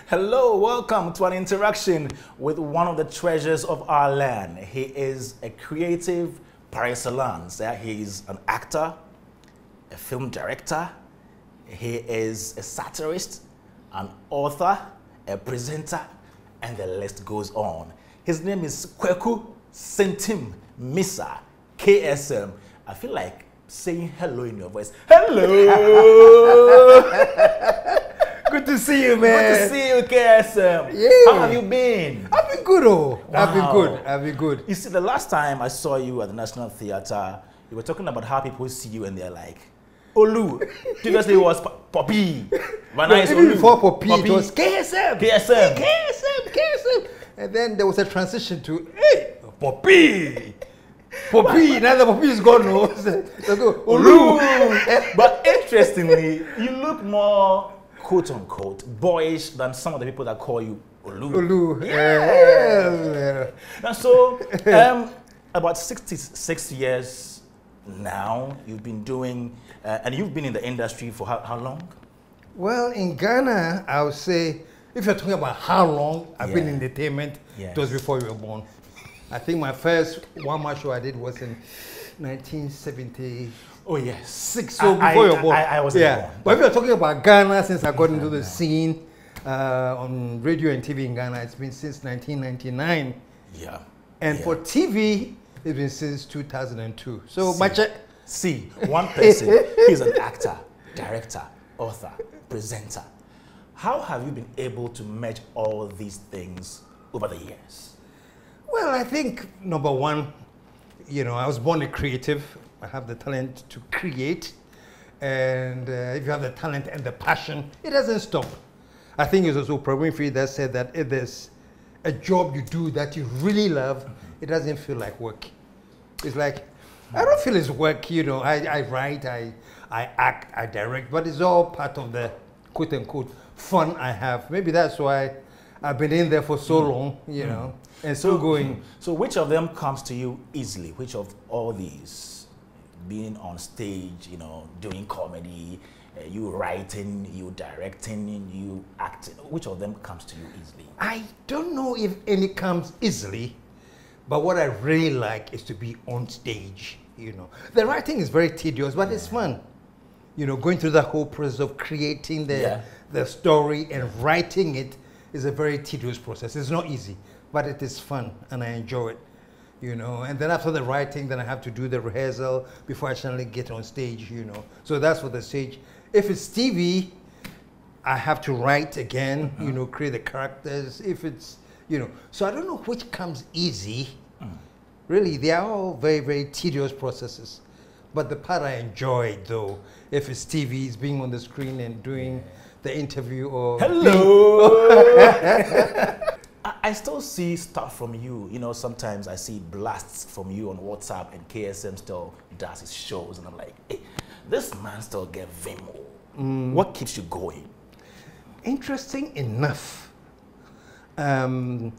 Hello, welcome to an interaction with one of the treasures of our land. He is a creative par excellence. He is an actor, a film director, he is a satirist, an author, a presenter, and the list goes on. His name is Sintim-Misa, KSM. I feel like saying hello in your voice. Hello! Good to see you, man. Good to see you, KSM. Yeah. How have you been? I've been good, oh. Wow. I've been good. I've been good. You see, the last time I saw you at the National Theatre, you were talking about how people see you and they're like, Olu. Previously it was Poppy. No, even before Poppy, it was KSM. KSM. KSM. And then there was a transition to, hey, Poppy. Poppy. Now the Poppy is gone, no. Olu. But interestingly, you look more quote-unquote boyish than some of the people that call you Olu. Olu. Yeah. And so, about 66 years now, you've been doing, and you've been in the industry for how long? Well, in Ghana, I would say, if you're talking about how long I've been in entertainment, it was before you were born. I think my first one-man show I did was in 1970. Oh yes, 6. So before you were born. I wasn't born. But if you're talking about Ghana, since I got into the scene on radio and TV in Ghana, it's been since 1999. Yeah. And for TV, it's been since 2002. So see, one person, he's an actor, director, author, presenter. How have you been able to merge all these things over the years? Well, I think number one, you know, I was born a creative. I have the talent to create. And if you have the talent and the passion, it doesn't stop. I think it's also Oprah Winfrey that said that if there's a job you do that you really love, it doesn't feel like work. It's like, I don't feel it's work, you know. I write, I act, I direct, but it's all part of the quote-unquote fun I have. Maybe that's why I've been in there for so long, you know, and still going. So which of them comes to you easily? Which of all these? Being on stage, you know, doing comedy, you writing, you directing, you acting. Which of them comes to you easily? I don't know if any comes easily, but what I really like is to be on stage, you know. The writing is very tedious, but it's fun. You know, going through the whole process of creating the story and writing it is a very tedious process. It's not easy, but it is fun and I enjoy it. You know, and then after the writing, then I have to do the rehearsal before I actually get on stage, you know. So that's for the stage. If it's TV, I have to write again, you know, create the characters. If it's, you know, so I don't know which comes easy. Really, they are all very, very tedious processes. But the part I enjoy, though, if it's TV, is being on the screen and doing the interview or... Hello! I still see stuff from you. You know, sometimes I see blasts from you on WhatsApp and KSM still does his shows. And I'm like, hey, this man still get vim. What keeps you going? Interesting enough, I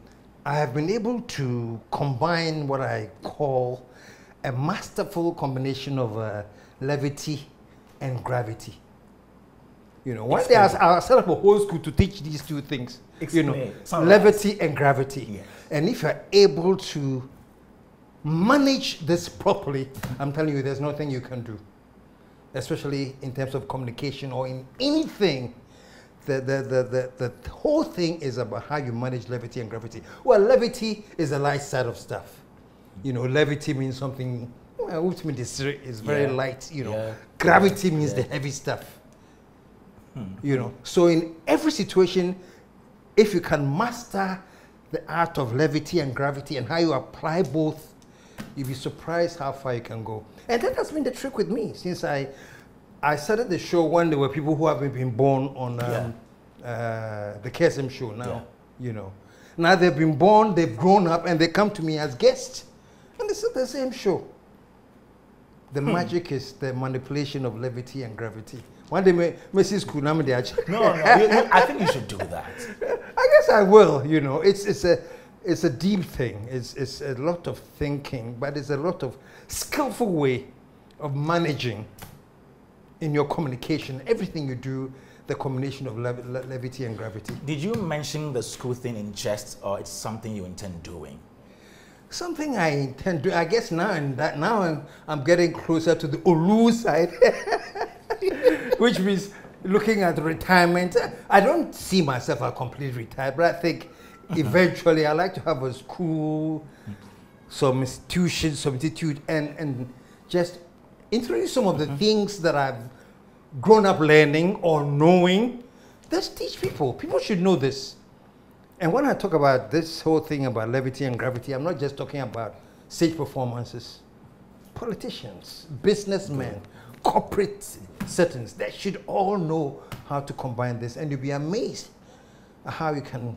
have been able to combine what I call a masterful combination of levity and gravity. You know, one day I'll set up a whole school to teach these two things. You know, levity and gravity. Yes. And if you're able to manage this properly, I'm telling you, there's nothing you can do. Especially in terms of communication or in anything. The whole thing is about how you manage levity and gravity. Well, levity is the light side of stuff. You know, levity means something, ultimately is very light, you know. Gravity means the heavy stuff. You know, so in every situation, if you can master the art of levity and gravity and how you apply both, you'll be surprised how far you can go. And that has been the trick with me since I started the show when there were people who haven't been born on the KSM show now, you know. Now they've been born, they've grown up, and they come to me as guests, and it's the same show. The magic is the manipulation of levity and gravity. One day, Mrs. Kunami, I think you should do that. I guess I will. You know, it's a deep thing. It's a lot of thinking, but it's a lot of skillful way of managing in your communication. Everything you do, the combination of levity and gravity. Did you mention the school thing in jest, or it's something you intend doing? Something I intend to. I guess now I'm getting closer to the Olu side, which means looking at retirement. I don't see myself as completely retired, but I think eventually I like to have a school, some institution, some institute, and just introduce some of the things that I've grown up learning or knowing. Just teach people. People should know this. And when I talk about this whole thing about levity and gravity, I'm not just talking about stage performances. Politicians, businessmen, corporate settings, they should all know how to combine this, and you'll be amazed at how you can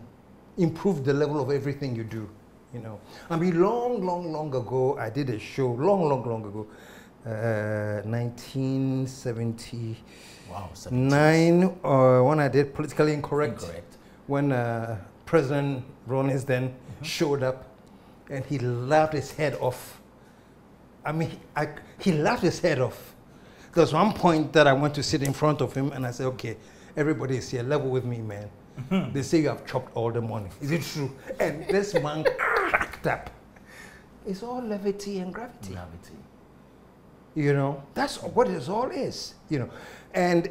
improve the level of everything you do. You know, I mean, long ago, I did a show, long ago, 1979, when I did Politically Incorrect. When President Rawlings then showed up, and he laughed his head off. I mean, he laughed his head off. There was one point that I went to sit in front of him, and I said, okay, everybody is here, level with me, man. They say you have chopped all the money. Is it true? And this man cracked up. It's all levity and gravity. You know, that's what it all is, you know. And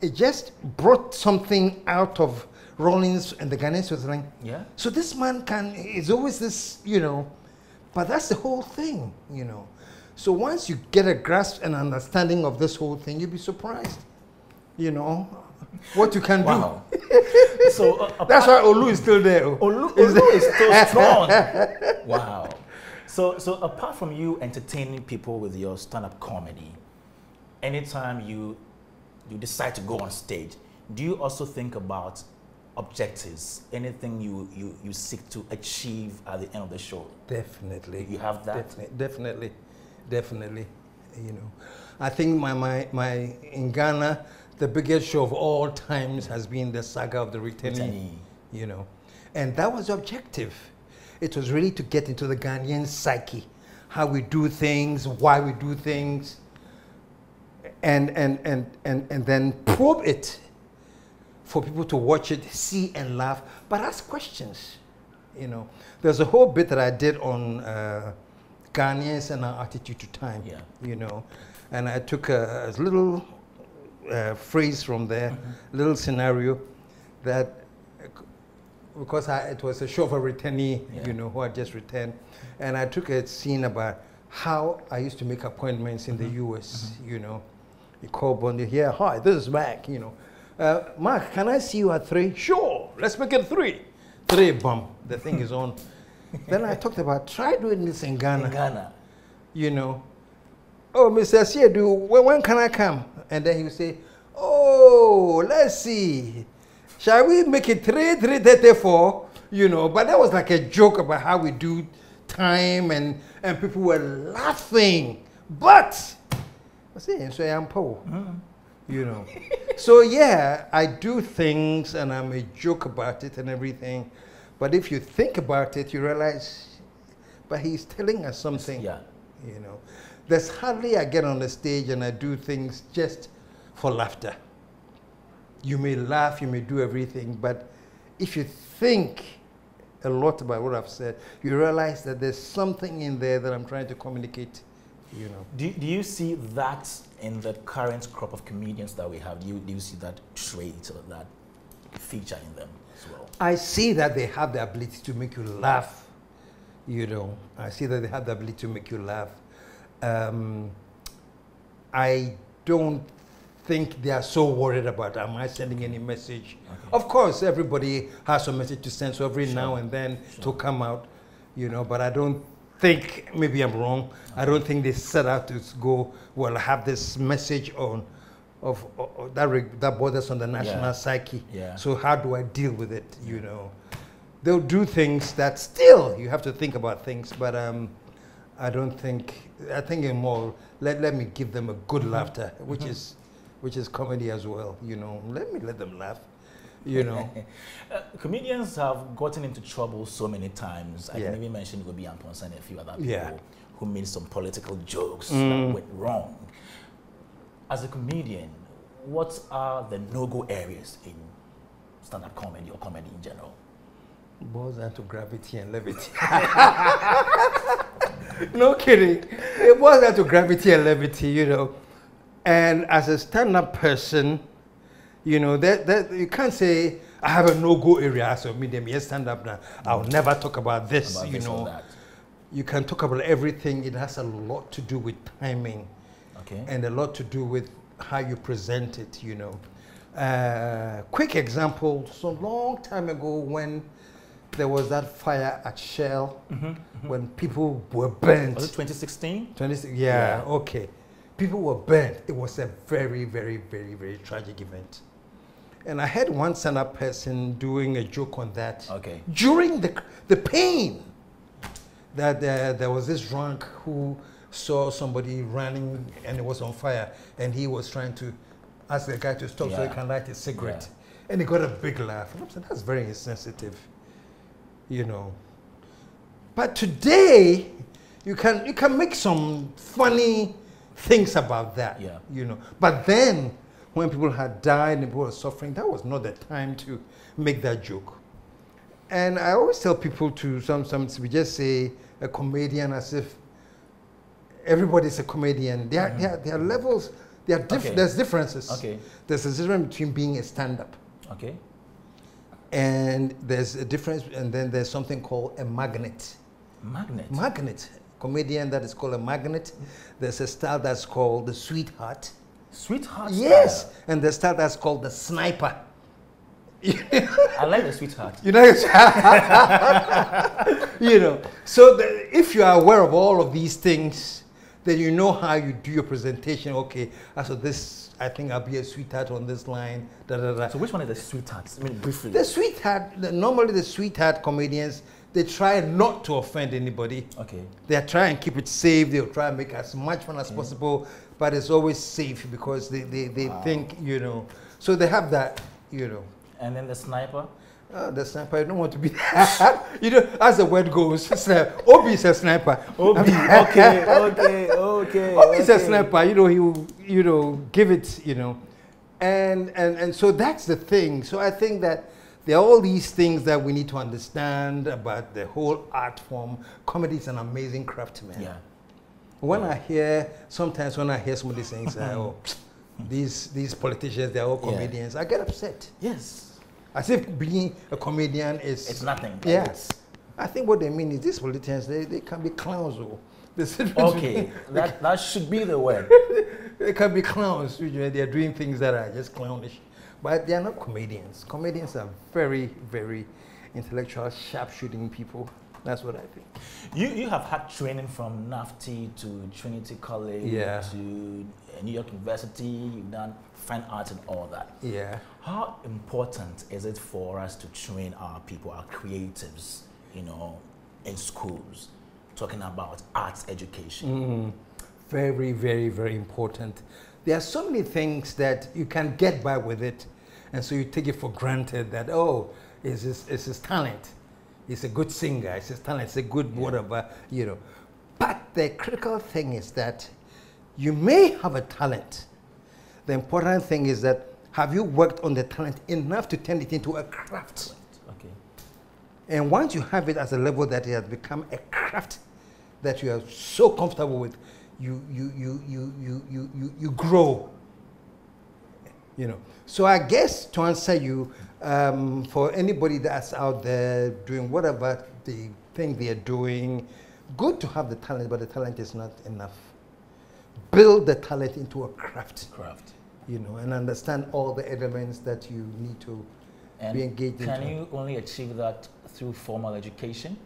it just brought something out of Rawlings, and the Ghanaians was like, yeah. So this man is always this, you know, but that's the whole thing, you know. So once you get a grasp and understanding of this whole thing, you'll be surprised, you know, what you can do. So that's why Olu is still there. Olu is still strong. Wow. So apart from you entertaining people with your stand-up comedy, anytime you decide to go on stage, do you also think about objectives, anything you seek to achieve at the end of the show? Definitely. You have that? Definitely. You know, I think my in Ghana, the biggest show of all times has been the saga of the returnee, you know, and that was the objective. It was really to get into the Ghanaian psyche, how we do things, why we do things, and then probe it for people to watch it, see and laugh, but ask questions, you know. There's a whole bit that I did on Ghanaians and our attitude to time, you know, and I took a little phrase from there, little scenario that, because it was a show of a returnee, you know, who had just returned, and I took a scene about how I used to make appointments in the US, you know. You call Bondi, yeah, hi, this is Mac, you know. Mark, can I see you at 3? Sure, let's make it 3. 3, bum, the thing is on. Then I talked about, try doing this in Ghana. You know. Oh, Mr. Siedu, when can I come? And then he would say, oh, let's see. Shall we make it 3:34? You know, but that was like a joke about how we do time, and people were laughing. But I say, so I'm poor. You know. So yeah, I do things and I may joke about it and everything, but if you think about it, you realize, but he's telling us something. Yeah. You know, there's hardly I get on the stage and I do things just for laughter. You may laugh, you may do everything, but if you think a lot about what I've said, you realize that there's something in there that I'm trying to communicate. You know. Do you see that in the current crop of comedians that we have? Do you see that trait or that feature in them as well? I see that they have the ability to make you laugh. You know, I see that they have the ability to make you laugh. I don't think they are so worried about, am I sending any message? Okay. Of course, everybody has a message to send, so every now and then to come out, you know, but I don't think, maybe I'm wrong, I don't think they set out to go, well, have this message on that borders on the national psyche. So how do I deal with it, you know? They'll do things that still, you have to think about things, but I don't think, I think in more, let me give them a good laughter, which is comedy as well, you know. Let them laugh, you know. Comedians have gotten into trouble so many times. I can even mention Gobi Amponsa and a few other people who made some political jokes that went wrong. As a comedian, what are the no-go areas in stand-up comedy or comedy in general? Boils down to gravity and levity. No kidding. It boils down to gravity and levity, you know. And as a stand-up person, you know, that you can't say, I have a no-go area as a medium. Yes, stand up now. I'll never talk about this, you know. You can talk about everything. It has a lot to do with timing. Okay. And a lot to do with how you present it, you know. Quick example, so long time ago when there was that fire at Shell, when people were burnt. Was it 2016? Yeah, okay. People were burnt. It was a very, very, very, very tragic event. And I had one stand-up person doing a joke on that. Okay. During the pain, that there was this drunk who saw somebody running and it was on fire, and he was trying to ask the guy to stop so he can light a cigarette. And he got a big laugh. And I said, that's very insensitive, you know. But today, you can make some funny things about that, you know. But then, when people had died and people were suffering, that was not the time to make that joke. And I always tell people to we just say a comedian as if everybody's a comedian. There are levels, there's differences. Okay. There's a difference between being a stand-up. Okay. And there's a difference, and then there's something called a magnet. Magnet? Magnet. Comedian that is called a magnet. There's a style that's called the sweetheart. Sweetheart? Yes, style. and the style that's called the sniper. I like the sweetheart. You know, you know. So if you are aware of all of these things, then you know how you do your presentation. Okay, so this, I think I'll be a sweetheart on this line. Da, da, da. So which one is the sweetheart? I mean, briefly. The sweetheart. Normally, the sweetheart comedians, they try not to offend anybody. Okay. They try and keep it safe. They'll try and make as much fun as possible, but it's always safe because they think, you know. So they have that, you know. And then the sniper? The sniper, I don't want to be you know, as the word goes, Obi is a sniper. Obi, okay. Obi is a sniper, you know, he will, you know, give it, you know. And so that's the thing. So I think that there are all these things that we need to understand about the whole art form. Comedy is an amazing craft, man. Yeah. Sometimes when I hear somebody saying, oh, these politicians, they're all comedians, I get upset. Yes. As if being a comedian is... It's nothing. Yes. I think what they mean is these politicians, they can be clowns. Okay, that should be the word. They can be clowns. They're doing things that are just clownish. But they're not comedians. Comedians are very, very intellectual, sharp-shooting people. That's what I think. You have had training from NAFTI to Trinity College to New York University. You've done fine arts and all that. Yeah. How important is it for us to train our people, our creatives, you know, in schools, talking about arts education? Very, very, very important. There are so many things that you can get by with it, and so you take it for granted that, oh, it's his talent. He's a good singer, it's his talent, it's a good whatever, you know. But the critical thing is that you may have a talent. The important thing is that have you worked on the talent enough to turn it into a craft? Okay. And once you have it as a level that it has become a craft that you are so comfortable with, you grow. You know. So I guess to answer you, for anybody that's out there doing whatever they think they're doing, good to have the talent, but the talent is not enough. Build the talent into a craft. You know, and understand all the elements that you need to be engaged in. Can you only achieve that through formal education?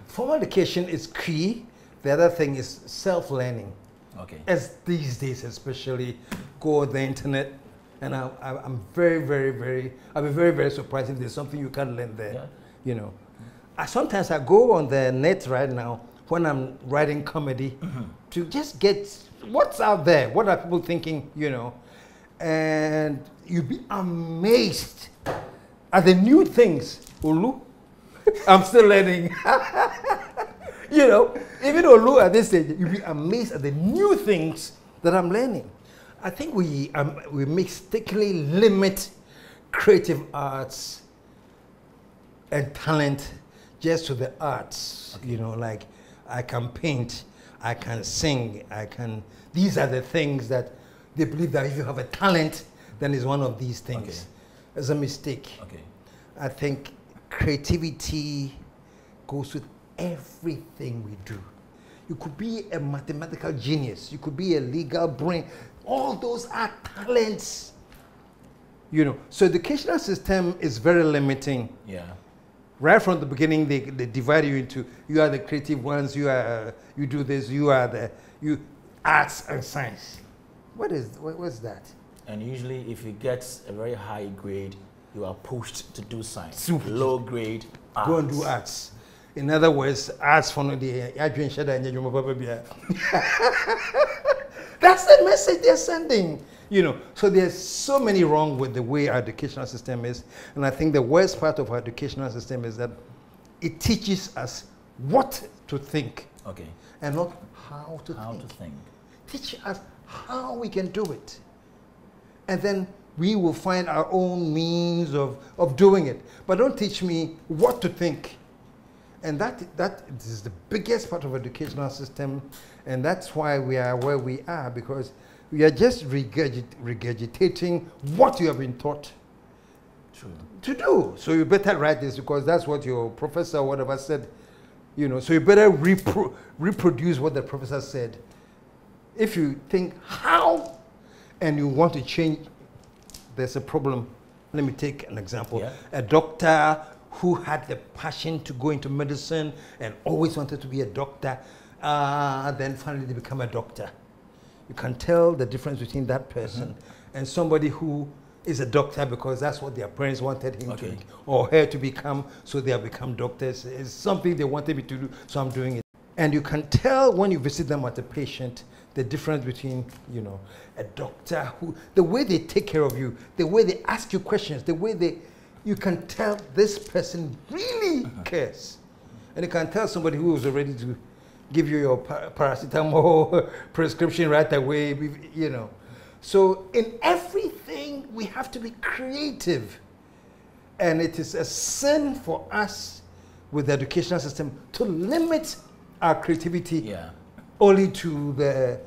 Formal education is key. The other thing is self-learning. Okay. As these days, especially, go on the internet, and I'm very, very, very, I'll be very, very surprised if there's something you can learn there. Yeah. You know, sometimes I go on the net right now when I'm writing comedy to just get what's out there, what are people thinking, you know, and you'd be amazed at the new things. Olu, I'm still learning. You know, even Olu at this stage, you'd be amazed at the new things that I'm learning. I think we mistakenly limit creative arts and talent just to the arts. Okay. You know, like I can paint, I can sing, I can. These are the things that they believe that if you have a talent, then it's one of these things. Okay. It's a mistake. Okay. I think creativity goes with everything we do. You could be a mathematical genius. You could be a legal brain. All those are talents. You know, so educational system is very limiting. Yeah. Right from the beginning, they divide you into, you are the creative ones, you do this, you arts and science. What's that? And usually if you get a very high grade, you are pushed to do science. Super. Low grade, arts. Go and do arts. In other words, arts for the that's the message they're sending. You know, so there's so many wrong with the way our educational system is. And I think the worst part of our educational system is that it teaches us what to think. Okay. And not how to think. Teach us how we can do it. And then we will find our own means of doing it. But don't teach me what to think. And that is the biggest part of educational system. And that's why we are where we are, because we are just regurgitating what you have been taught to do. So you better write this because that's what your professor or whatever said. You know, so you better reproduce what the professor said. If you think how and you want to change, there's a problem. Let me take an example. Yeah. A doctor who had the passion to go into medicine and always wanted to be a doctor, then finally they become a doctor. You can tell the difference between that person and somebody who is a doctor because that's what their parents wanted him to or her to become, so they have become doctors. It's something they wanted me to do, so I'm doing it. And you can tell when you visit them as a patient the difference between, you know, a doctor who, the way they take care of you, the way they ask you questions, the way you can tell this person really cares. And you can tell somebody who is ready to give you your paracetamol prescription right away, you know. So in everything, we have to be creative. And it is a sin for us with the educational system to limit our creativity only to the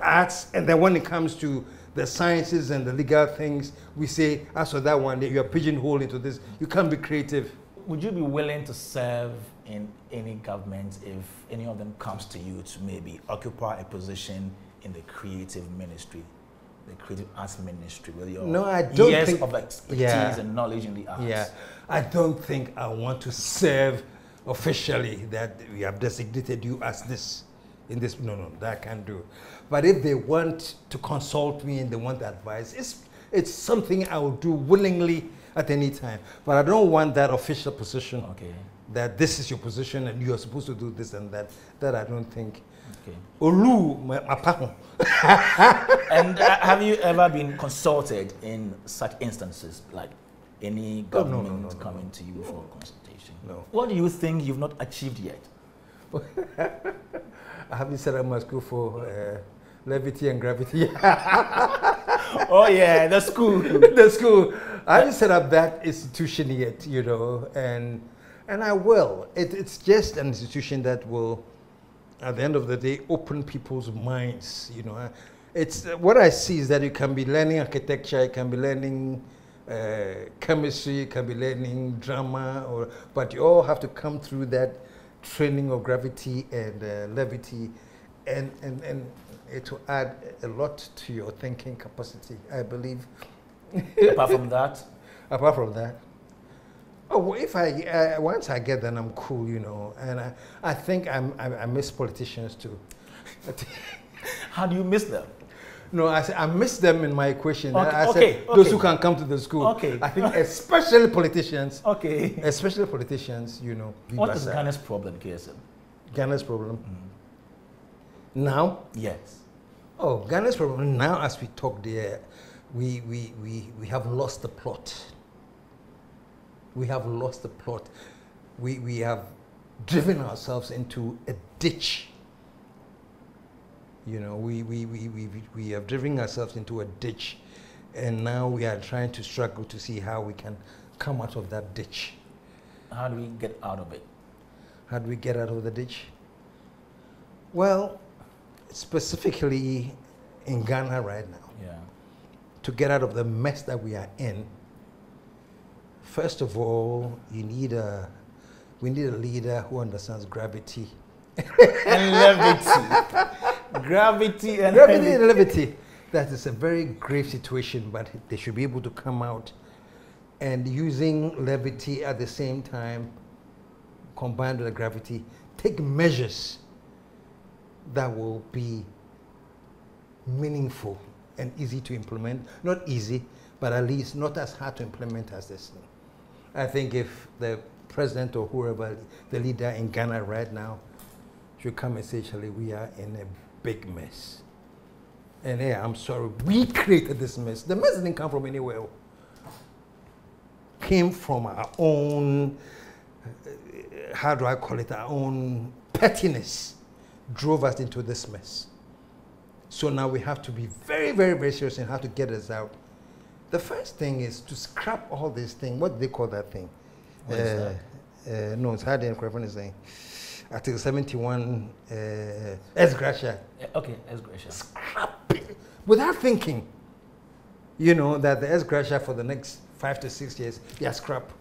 arts. And then when it comes to the sciences and the legal things, we say, as for that one, you're pigeonholed into this. You can't be creative. Would you be willing to serve in any government if any of them comes to you to maybe occupy a position in the creative ministry, the creative arts ministry, with your years of expertise and knowledge in the arts? Yeah, I don't think I want to serve officially that we have designated you as this. In this, no, that I can't do. But if they want to consult me and they want advice, it's something I will do willingly at any time. But I don't want that official position. Okay. That this is your position and you are supposed to do this and that. That I don't think. Okay. Olu, and have you ever been consulted in such instances, like any government coming to you for consultation? No. What do you think you've not achieved yet? I haven't set up my school for levity and gravity. Oh yeah, the school. The school. I haven't set up that institution yet, you know, and I will. It's just an institution that will, at the end of the day, open people's minds, you know. It's what I see is that you can be learning architecture, you can be learning chemistry, you can be learning drama, but you all have to come through that training of gravity and levity, and it will add a lot to your thinking capacity, I believe. Apart from that? Apart from that? Oh, well, if once I get then I'm cool, you know, and I think I miss politicians too. How do you miss them? No, I miss them in my equation. I said those who can come to the school. Okay. I think especially politicians. Okay. Especially politicians, you know. What is Ghana's problem, KSM? Ghana's problem? Now? Yes. Oh, Ghana's problem now, as we talk there, we have lost the plot. We have lost the plot. We have driven ourselves into a ditch. You know, we have driven ourselves into a ditch, and now we are trying to struggle to see how we can come out of that ditch. How do we get out of it? How do we get out of the ditch? Well, specifically in Ghana right now, to get out of the mess that we are in, first of all, we need a leader who understands gravity. And levity. Gravity and levity. That is a very grave situation, but they should be able to come out and using levity at the same time, combined with the gravity, take measures that will be meaningful and easy to implement. Not easy, but at least not as hard to implement as this. I think if the president or whoever, the leader in Ghana right now, should come and say, Charlie, we are in a big mess. And yeah, I'm sorry, we created this mess. The mess didn't come from anywhere. Came from our own, how do I call it, our own pettiness drove us into this mess. So now we have to be very, very, very serious in how to get us out. The first thing is to scrap all this thing. What do they call that thing? What is that? No, it's hard to saying. Article 71, ex gratia. Okay, ex gratia. Scrap it without thinking. You know, that the ex gratia for the next 5 to 6 years, yeah, scrap.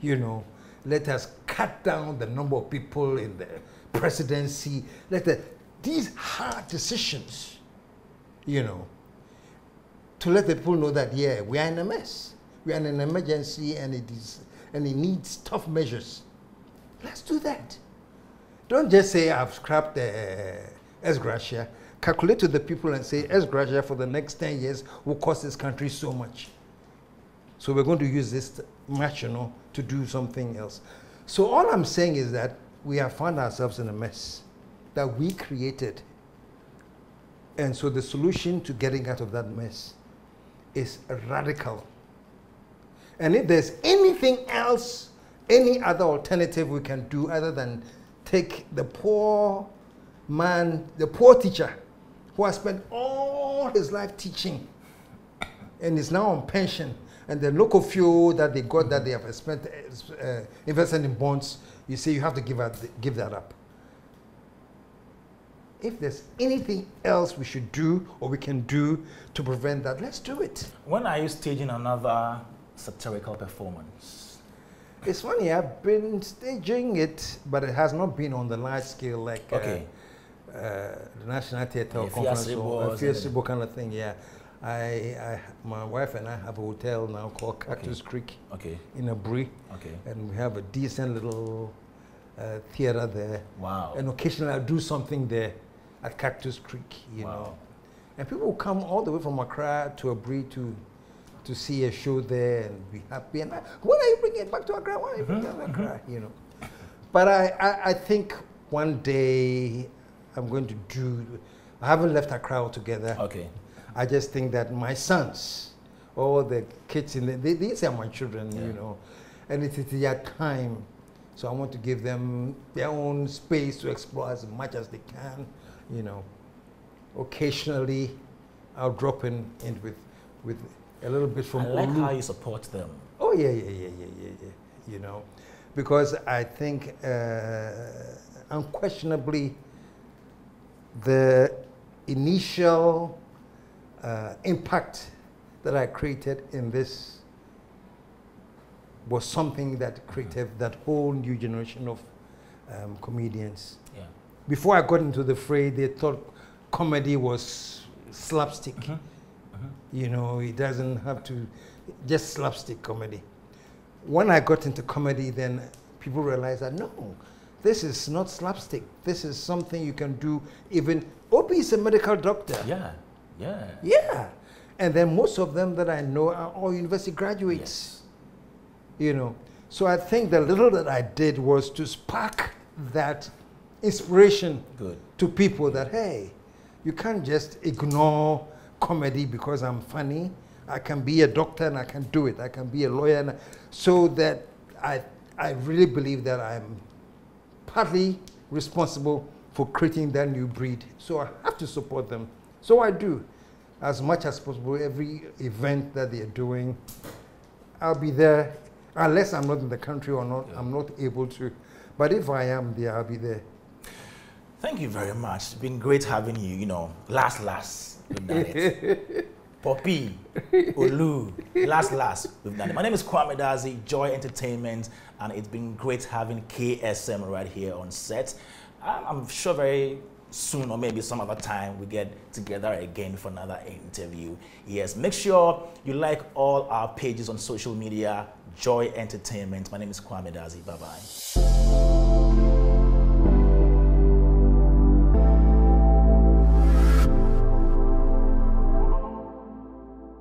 You know, let us cut down the number of people in the presidency. These hard decisions, you know, to let the people know that, yeah, we are in a mess. We are in an emergency and it needs tough measures. Let's do that. Don't just say, I've scrapped the ex gratia. Calculate to the people and say, ex gratia for the next 10 years will cost this country so much. So we're going to use this much, you know, to do something else. So all I'm saying is that we have found ourselves in a mess that we created. And so the solution to getting out of that mess is radical. And if there's anything else, any other alternative we can do other than take the poor man, the poor teacher who has spent all his life teaching and is now on pension, and the local fuel that they got that they have spent invested in bonds, you say you have to give that up. If there's anything else we should do or we can do to prevent that, let's do it. When are you staging another satirical performance? It's funny, I've been staging it, but it has not been on the large scale like the National Theatre or Conference or a festival kind of thing, yeah. My wife and I have a hotel now called Cactus Creek in Aburi, and we have a decent little theater there. Wow. And occasionally I do something there at Cactus Creek, you know. And people will come all the way from Accra to Aburi to see a show there and be happy. And when are you bringing it back to Accra? When are you bringing it back to Accra? You know. But I think one day I'm going to do, I haven't left Accra altogether. Okay. I just think that my sons, all the kids in these are my children, you know, and it is their time. So I want to give them their own space to explore as much as they can, you know. Occasionally, I'll drop in with a little bit from I like Olu. how you support them. Oh, yeah, you know, because I think unquestionably the initial impact that I created in this was something that created that whole new generation of comedians. Yeah. Before I got into the fray, they thought comedy was slapstick. You know, it doesn't have to, just slapstick comedy. When I got into comedy, then people realized that no, this is not slapstick. This is something you can do even, Obi is a medical doctor. Yeah. And then most of them that I know are all university graduates. You know, so I think the little that I did was to spark that inspiration to people that, hey, you can't just ignore comedy because I'm funny. I can be a doctor and I can do it. I can be a lawyer. So that I really believe that I'm partly responsible for creating that new breed. So I have to support them. So I do, as much as possible. Every event that they're doing, I'll be there, unless I'm not in the country or not, I'm not able to. But if I am there, I'll be there. Thank you very much. It's been great having you. You know, last, we've done it. Poppy, Olu, last, we've done it. My name is Kwame Dazi, Joy Entertainment, and it's been great having KSM right here on set. I'm sure very soon, or maybe some other time, we get together again for another interview. Yes, make sure you like all our pages on social media, Joy Entertainment. My name is Kwame Dazi. Bye-bye.